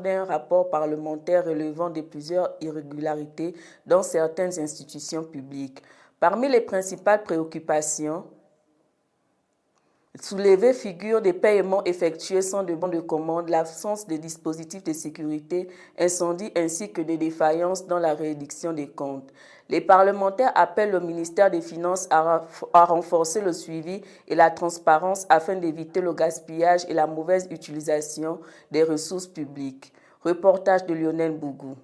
d'un rapport parlementaire relevant de plusieurs irrégularités dans certaines institutions publiques. Parmi les principales préoccupations soulevées figurent des paiements effectués sans demande de commande, l'absence de dispositifs de sécurité incendie ainsi que des défaillances dans la réduction des comptes. Les parlementaires appellent le ministère des Finances à renforcer le suivi et la transparence afin d'éviter le gaspillage et la mauvaise utilisation des ressources publiques. Reportage de Lionel Bougou.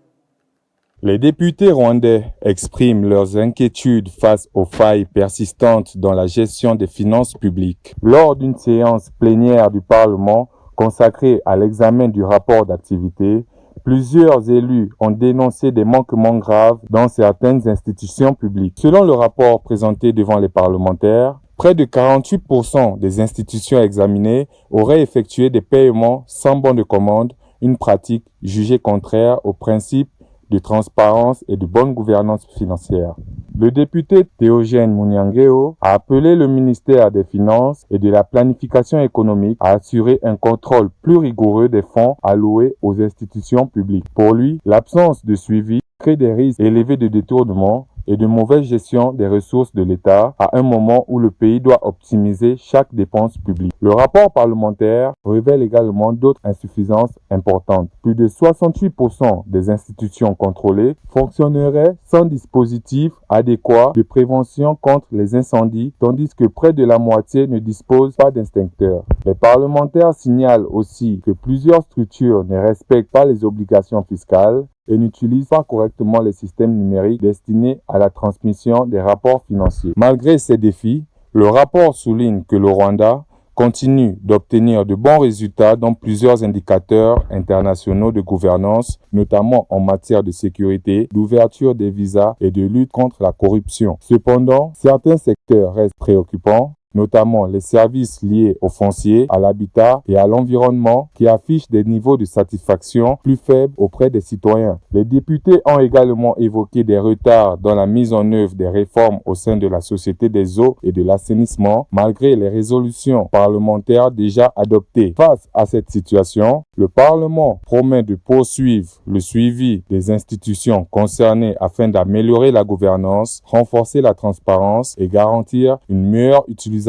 Les députés rwandais expriment leurs inquiétudes face aux failles persistantes dans la gestion des finances publiques. Lors d'une séance plénière du Parlement consacrée à l'examen du rapport d'activité, plusieurs élus ont dénoncé des manquements graves dans certaines institutions publiques. Selon le rapport présenté devant les parlementaires, près de 48% des institutions examinées auraient effectué des paiements sans bon de commande, une pratique jugée contraire aux principes de transparence et de bonne gouvernance financière. Le député Théogène Munyangeo a appelé le ministère des Finances et de la Planification économique à assurer un contrôle plus rigoureux des fonds alloués aux institutions publiques. Pour lui, l'absence de suivi crée des risques élevés de détournement et de mauvaise gestion des ressources de l'État à un moment où le pays doit optimiser chaque dépense publique. Le rapport parlementaire révèle également d'autres insuffisances importantes. Plus de 68% des institutions contrôlées fonctionneraient sans dispositif adéquat de prévention contre les incendies, tandis que près de la moitié ne disposent pas d'extincteurs. Les parlementaires signalent aussi que plusieurs structures ne respectent pas les obligations fiscales et n'utilisent pas correctement les systèmes numériques destinés à la transmission des rapports financiers. Malgré ces défis, le rapport souligne que le Rwanda continue d'obtenir de bons résultats dans plusieurs indicateurs internationaux de gouvernance, notamment en matière de sécurité, d'ouverture des visas et de lutte contre la corruption. Cependant, certains secteurs restent préoccupants, notamment les services liés au foncier, à l'habitat et à l'environnement qui affichent des niveaux de satisfaction plus faibles auprès des citoyens. Les députés ont également évoqué des retards dans la mise en œuvre des réformes au sein de la Société des eaux et de l'assainissement, malgré les résolutions parlementaires déjà adoptées. Face à cette situation, le Parlement promet de poursuivre le suivi des institutions concernées afin d'améliorer la gouvernance, renforcer la transparence et garantir une meilleure utilisation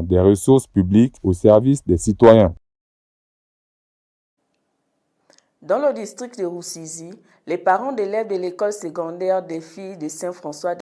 des ressources publiques au service des citoyens. Dans le district de Rusizi, les parents d'élèves de l'école secondaire des filles de Saint-François